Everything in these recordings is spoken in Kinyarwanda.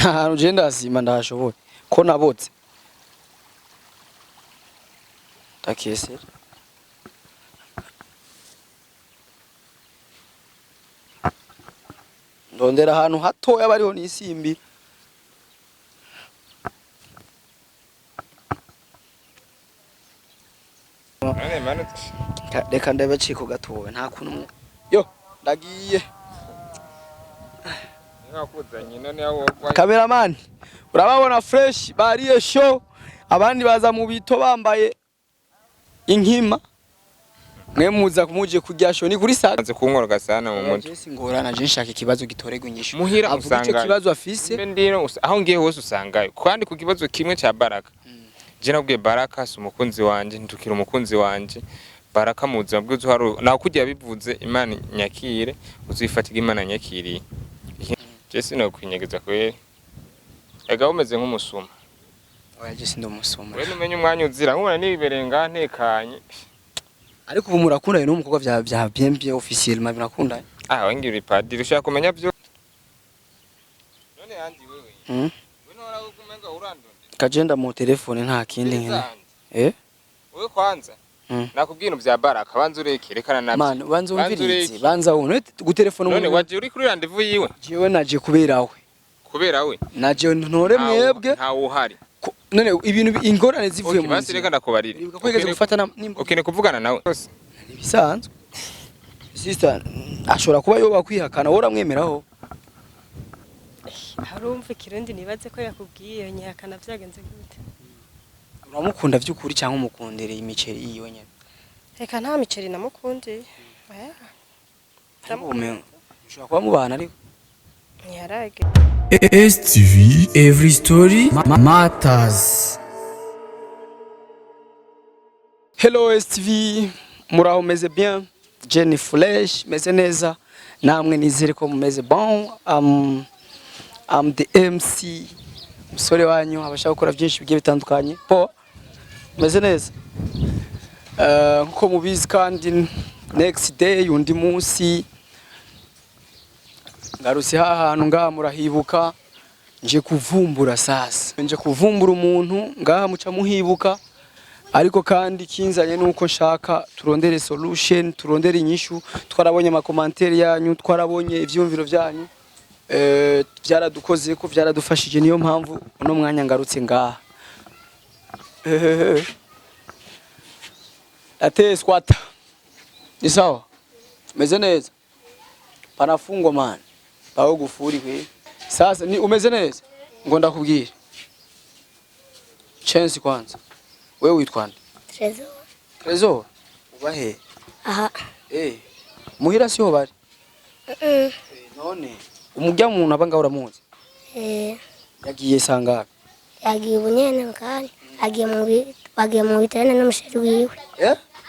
Nta ugenda asima ndashoboye ko nabotse takese ndondera ahantu hatoya bariho nisimbi reka ndabe ciko gatowe nta kuntu yo ndagiye Cameraman urababona fresh bariye show abandi baza mu bito bambaye inkima mwe muza kumuje kurya show ni kuri saga kunkoroga sana mu mutwe ngorana je nshaka ikibazo gitorego inyishu muhira usanga ikibazo afise ndino aho ngiye hose usangayo kandi ku kibazo kimwe ca Baraka je nabwiye Baraka si umukunzi wanje ntukira umukunzi wanje Baraka muza bwo zuharo naho kujya bivuze Imana nyakire uzifatiga Imana nyakiriye je sino kwinyegeza kwe ega umeze nk'umusuma oya je sindo umusuma we numenye umwanya uzira nkubona niberenga ntekanye ariko ubu murakunda no mukobwa bya bien officiel ma birakunda wengi padiri ushaka kumenya byo none yandi wewe we nora kumenga urandonde kagenda mu telefone nta kindi nkene we kwanza nakubwira bya Baraka banza urekerekana nabyo man banza umvirize banza wone gutelefone none waje uri kuri rendezvous yiwe jewe naje kubera we naje ntore mwebwe nta uhari none ibintu ingorane zivuye mu basi reka ndakubarire kwegeze gufatana ukene kuvugana nawe bisanzwe sister ashobora kuba yoba kwihakana wora mwemeraho harumva ikirundi nibaze ko yakubwiye nyihakana byagenze gute uramukunda by'ukuri cyangwa umukundereye imiceri iyo nyene reka nta miceri namukundiye ushobora kuba mubana ariko nyarage STV every story matters. Hello STV muraho meze bien Jenny Fresh meze neza namwe nizere ko mumeze bon I'm the MC musore wanyu abashaka gukora byinshi bigiye bitandukanye po meze neza nko mubizi kandi next day undi munsi ngarusi hahantu ngaha murahibuka nje kuvumbura sasa nje kuvumbura umuntu ngaha muca muhibuka ariko kandi kinzanye nuko nshaka turondere solution turondere inyishu twarabonye ama commentaire yanyu twarabonye ivyumviro byanyu byaradukoze ko byaradufashije niyo mpamvu uno mwanya ngarutse ngaha ate squatter ni sawa meze neza panafungwa man baho gufuri kwe sasa ni umeze neza ngo ndakubwire chance kwanza wewe witwa nde Trezor ubahe aha muhira siho bari none umujya muntu abanga uramuzi yagiye sanga yagiye ubunyene kandi agiye mu bitene n'umusheri wiwe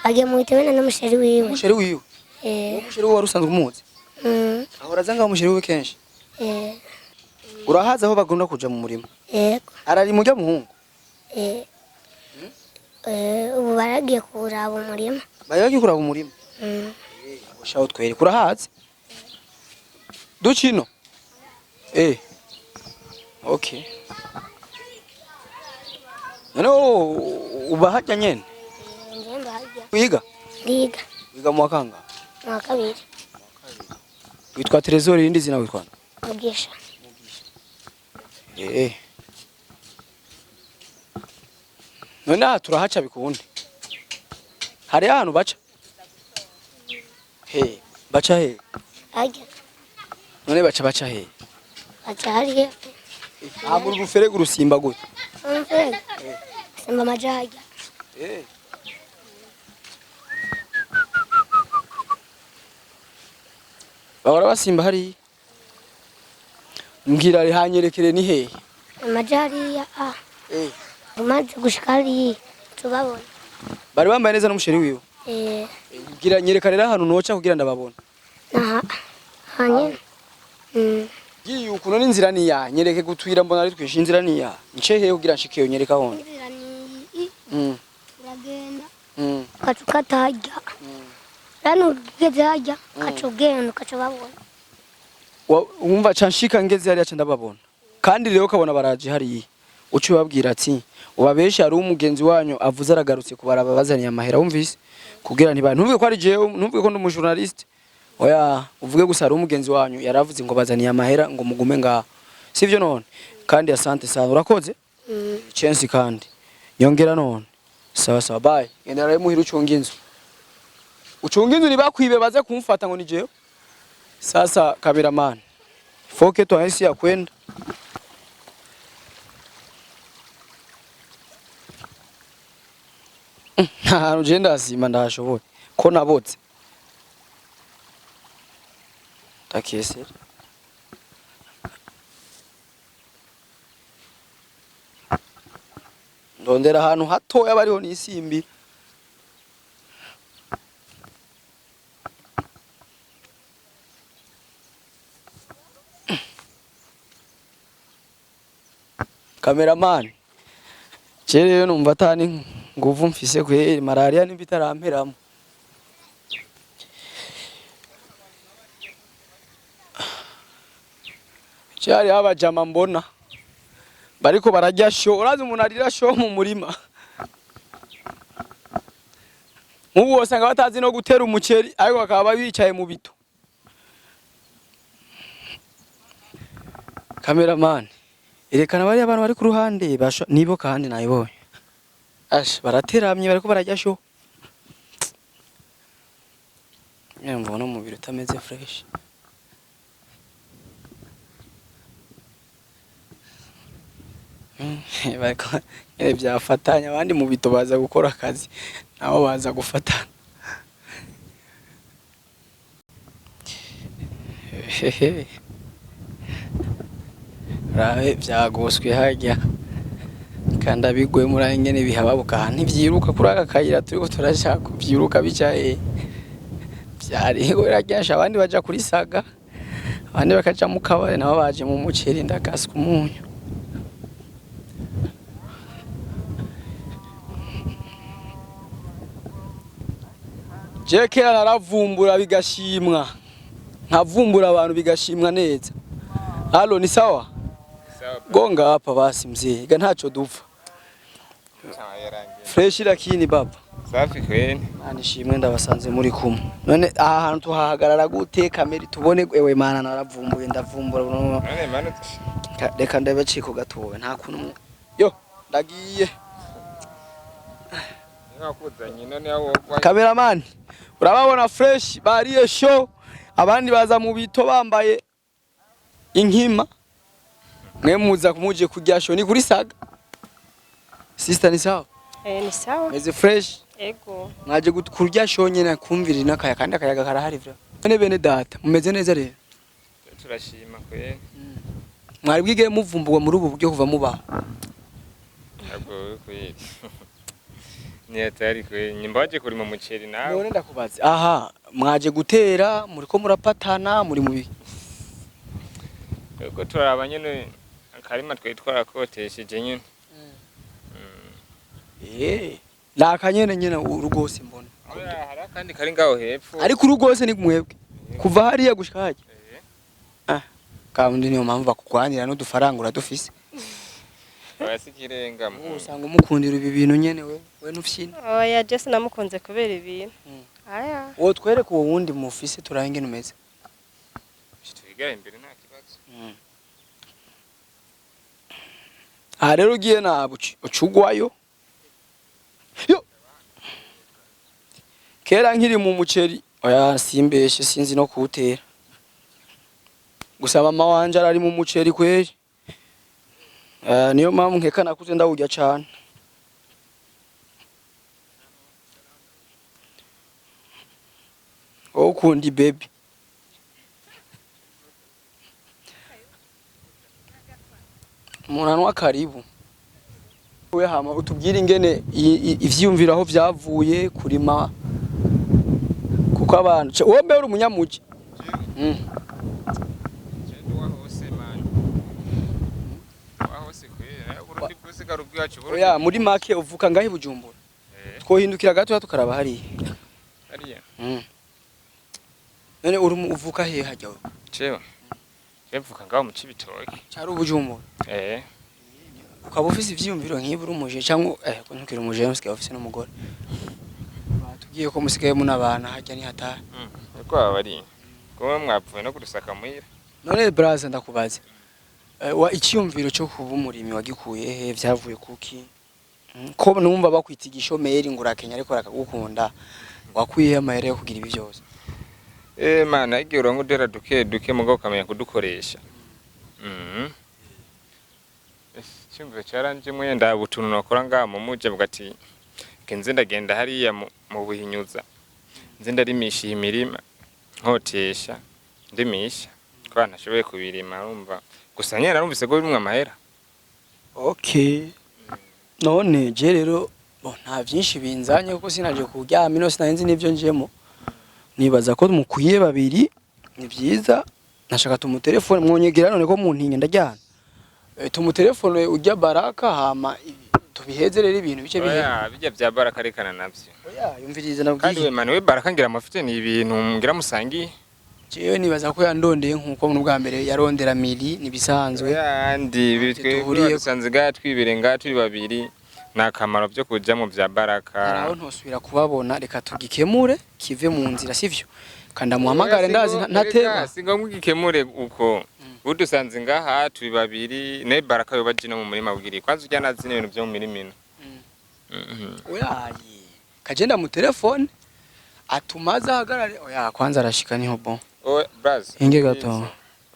agiye mu bitene n'umusheri wiwe umusheri wiwe umusheri wari usanzwe umuzi ahora zanga umusheri wiwe kenshi urahaza aho bagunda kuja mu murima yego arari mujya muhungu ubu baragiye kuraba umurima bayagiye kuraba umurima ushaho twere kurahaze ducino okay none ubahajya nyene ngenda hajya wiga mu wakanga mu kabiri witwa Trezor irindi zina witwa Mugisha none turahaca bikundi hari ahantu baca baca ajya none baca baca hariya muri ruferego rusimba gute simba majajya bahora basimba hari mbwira ari hanyerekere ni hehe amajariya umaze gushika hariya tubabona bari bambaye neza n'umusheri wiwe mbwira nyereka rero ahantu noca kugira ndababona hanye giye ukuntu n'inzira ni ya nyereke gutwira mbona ari twinshi inzira ni ya nce hehe kugira nshikeyo nyereka hone uragenda ukacukata hajya rano ugeze hajya ukacugenda ukacubabona wumva canshika ngeze hariya ca ndababona kandi rero ukabona baraje hariya uci babwira ati ubabeshe hari umugenzi wanyu avuze aragarutse kubaraba bazaniye amahera wumvise kugira ntuvuge ko ari jewe ntuvuge ko ndi umujournaliste oya uvuge gusa hari umugenzi wanyu yaravuze ngo bazaniye amahera ngo mugume ngaho sivyo none kandi asante sana urakoze chance kandi nyongera none sawa sawa bye genda rero muhira ucunga inzu nibakwibe baze kumfata ngo ni jewe sasa cameraman foke to hisi ya kwenda nta ugenda azima ndashoboye ko nabotse takese ndondera ahantu hatoya bariho nisimbi cameraman rero numva atani nguvu mfise kweri malaria nimba itaramperamo cyari abajama mbona bariko barajya show urazi umuntu arira show mu murima mubu wasanga batazi no gutera umuceri ariko bakaba bicaye mu bito cameraman erekana bari abantu bari ku ruhande nibo kandi nayibonye barateramye bariko barajya show mbona umubiri utameze fresh bariko byafatanya abandi mu bito baza gukora akazi nabo baza gufatana rabe byagoswe hajya kandi abigwe muri ngene bihababuka ntivyiruka kuri aka kayira turiko turashaka byiruka bicaye byariho rajyasha abandi baja kuri saga abandi bakaja mu kabare nabo baje mu muceri ndakaswa umunyu Jekera naravumbura bigashimwa nkavumbura abantu bigashimwa neza halo ni sawa gonga hapa basi mzee ga ntaco dupfa fresh lakini baba safi kwene anishimwe ndabasanze muri kumwe none aha hantu tuhahagarara gute kamera tubone ewe mana naravumbuye ndavumbura none mana reka ndabe ciko gatowe nta kuntu yo ndagiye ngakuzanye none yawo cameraman urababona fresh bariye show abandi baza mu bito bambaye inkima mwe muza kumuje kujya show ni kuri saga sister ni sawa ni sawa meze fresh ego mwaje kurya show nyene kumvira nakaya kandi akayaga karahari vyo bene data mumeze neza rero turashima kwe mwari bwigere muvumbugwa muri ubu buryo kuva muba ntabwo kwe ni atari kwe nyimbaje kuri mu muceri nawe none ndakubaze aha mwaje gutera muriko murapatana muri mubi ko turabanye no karima twe twarakotesheje nyine lakanyene nyene urugose mbona hari kandi kari ngaho hepfo ariko urugose ni mwebwe kuva hariya gushika haje kandi niyo mpamvu bakugwanira no dufaranga uradufise basikirenga usanga umukundira ibi bintu nyene we ntufyina oya Jesse namukunze kubera ibintu aya wo twereke uwo wundi mufise turange numeze twigara imbere nta kibazo rero ugiye nabuci ucugwayo yo kera nkiri mu muceri oya simbeshe sinzi no kuwutera gusa mama wanje arari mu muceri kweri niyo mpamvu nkeka nakuze ndawurya cyane ukundi baby Munanwa karibu we hama utubwire ingene ivyumvira aho vyavuye kurima kuko abantu wowe mbere umunyamuji oya muri make uvuka ngahe Bujumbura twohindukira gato tukaraba hariya hariya none uvuka he hajya cewa Bevuka ngaho mu Cibitoke. cyari ubujumbura ukaba ufise ivyiyumviro nk'iburi umuje cyangwa ntukiri umuje musigaye ufise n'umugore batubwiye ko musigaye munabana hajya ni hatari Uko abari ko mwapfuye no kurusaka muhira. none braza ndakubaza wa icyumviro cyo kuba umurimi wagikuye he vyavuye kuki ko numva bakwita igishomeri ngo urakenya ariko rakagukunda wakwiye amahere yo kugira ibi byose Mana igihe urongo dera duke mugabo kamenya kudukoresha. Cyumviro cyaranje mwenda butuntu nakora ngaha mu muje bugati kenze ndagenda hariya mu buhinyuza. Nze ndarimisha imirima nkotesha ndimisha kwa nashoboye kubirima urumva gusa nyera narumvise ko birimwe amahera. Okay none je rero nta byinshi binzanye kuko sinaje kuryama ino sinanzi nivyo njemo nibaza ko mukwiye babiri ni byiza nashaka tumutelefone mwonyegera none ko muntinye ndajyana tumutelefone ujya Baraka hama tubiheze rero ibintu bice bihe bijya bya Baraka rekana navyo yumvirize nabwiye kandi we mani we Baraka ngira amafite ni ibintu ngira musangiye jewe nibaza ko yandondeye nkuko mu bwa mbere yarondera mili nibisanzwe yandi bitwe dusanze ga twibire nga turi babiri nakamaro byo kuja mu bya Baraka naho ntosubira kubabona reka tugikemure kive mu nzira sivyo kanda muhamagare ndazi ntateba singo ngikemure uko udusanze ngaha turi babiri ne Baraka yo bajina mu murima bwiri kwanza ujya nazi n'ibintu byo mu mirimino oyayi kagenda mu telefone atumaza hagarare oya kwanza arashika niho bon braz hinge gato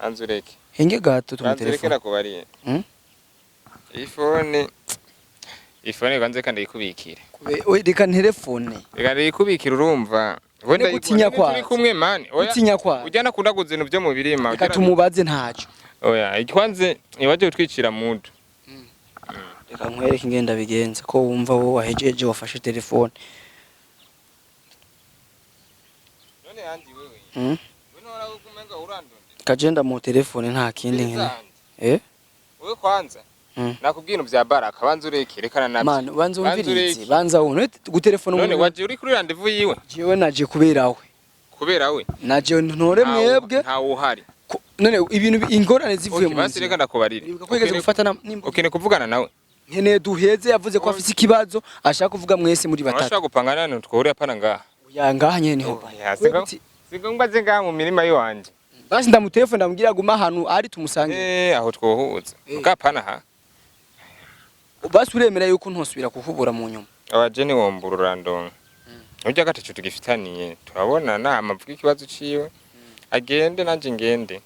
anzureke hinge gato tumutelefone kubariye ifone kwanze kandi ikubikire reka telefone reka ikubikira urumva wenda gutinya kwa turi kumwe man gutinya kwa ujyana kundaguza ibintu byo mu birima reka tumubaze ntacyo oya ikwanze ibaje utwicira mudu reka nkwereke ingenda bigenza ko wumva wo wahejeje wafashe telefone none yandi wewe ora kumenga urandonde kagenda mu telefone nta kindi nkene wewe kwanza nakubwira bya Baraka banza urekerekana nabyo man banza umvirize banza uno gutelefone none waje uri kuri rendezvous yiwe jewe naje kubera we naje ntore mwebwe nta uhari none ibintu ingorane zivuye mu basi reka ndakubarire kwegeze gufata ukene kuvugana nawe nkene duheze yavuze ko afite ikibazo ashaka kuvuga mwese muri batatu ashaka gupangana none twahuriye apana ngaha ya ngaha nyene niho sigo mbaze ngaha mu mirima yiwanje basi ndamutelefone ndamubwira guma ahantu ari tumusange aho twohuza ukapana ha basi uremera yuko ntosubira kuhubura mu nyuma abaje ni wombura urandonga ujya gatacu tugifitaniye turabona na amavuga ikibazo ciwe agende nanje ngende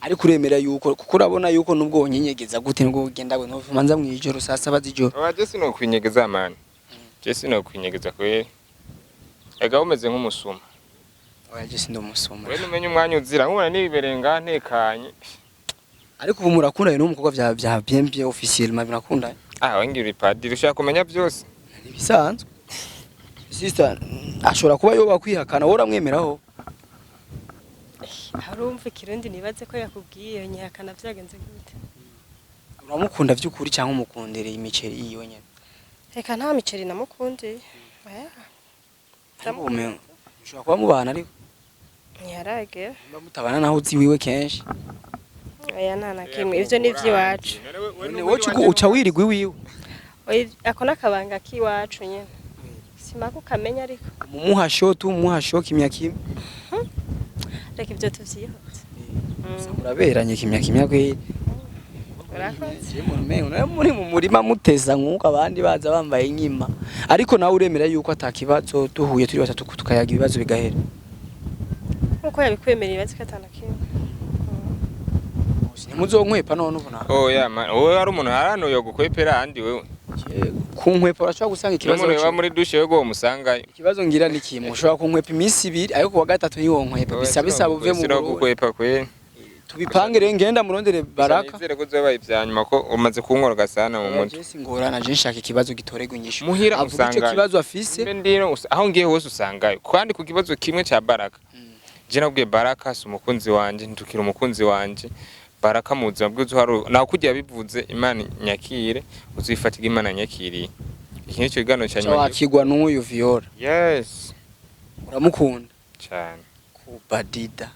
ariko uremera yuko kuko urabona yuko nubwo wonyenyegeza gute nubwo ugenda we no manza mwijoro saa 7 z'ijoro abaje sino kwinyegeza man je sino kwinyegeza kwe ega umeze nk'umusuma oya je sindo musuma we numenye umwanya uzira nkubona niberenga ntekanye ariko ubu murakundanye n'umukobwa bya bien officiel ma birakundanye wengira ipadiri ushaka kumenya byose bisanzwe sister ashobora kuba yoba kwihakana wora mwemeraho harumva ikirundi nibaze ko yakubwiye Yihakana byagenze gute uramukunda by'ukuri cyangwa umukundereye imiceri yiwe nyene reka nta miceri namukundiye ushobora kuba mubana ariko ntiyarage mutabana naho uzi wiwe kenshi aya nana kimwe ivyo ni vyiwacu wowe uca wirigwi wiwe ako nakabanga kiwacu nyene simako kamenya ariko mumuhasho kimya kimwe reka ivyo tuvyihoze muraberanye kimya kwe muri mu murima muteza nkuko abandi baza bambaye inkima ariko nawe uremera yuko atakibazo duhuye turi batatu tukayaga ibibazo bigahera nkuko yabikwemereye bazi ko atana kimwe Muzonkwepa none ubona oya wowe ari umuntu harano yo gukwepera andi wewe kunkwepa urashobora gusanga ikibazo umuntu wa muri dushe yo go musanga ikibazo ngira ni kimwe ushobora kunkwepa iminsi 2 ariko wa gatatu ni wo nkwepa bisaba uve mu biro gukwepa kwe tubipange rero ngenda murondere Baraka nizere ko zobaye ivyanyuma ko umaze kunkoroga sana mu mutwe je singorana je nshaka ikibazo gitoregwa inyishu muhira usanga ico kibazo afise ndino aho ngiye hose usangayo kandi ku kibazo kimwe ca Baraka je nabwiye Baraka si umukunzi wanje ntukira umukunzi wanje Baraka muzi mabwizo haro naho kujya bivuze Imana nyakire uzifatiga Imana nyakiriye iki nicyo gano cyane wakigwa n'uyu Viola yes uramukunda cyane kubadida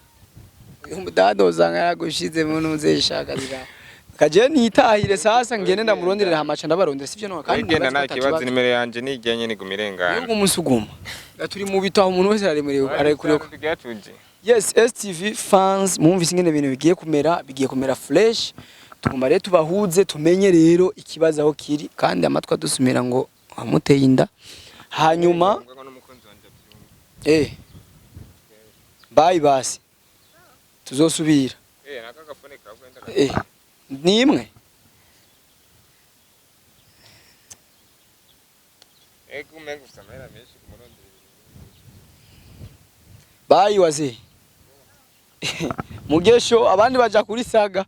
Umudada usanga yaragushize mu nuzeshaka zira. Kaje nitahire sasa ngene ndamuronderera hamaca ndabarondera sivyo no kandi genda nta kibazo nimero yanje nijyanye ni gumirengana. Yuko umusuguma. Turi mu bitaho umuntu wese ari kureko. Yes, STV fans mwumvise ingene ibintu bigiye kumera fresh. Tuguma rero tubahuze tumenye rero ikibazo aho kiri kandi amatwa dusumira ngo amuteye inda. Hanyuma bye basi. Tuzosubira. Nakagafone kagwenda. Ni imwe. Umenga ufite amahera menshi kumurondera. Bayi waze. Mugesho abandi baja kuri saga.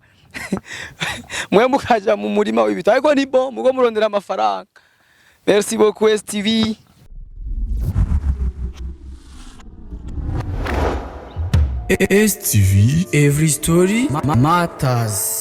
Mwe mukaja mu murima w'ibita ariko ni bo mugo murondera amafaranga. Merci beaucoup STV. STV, every story matters.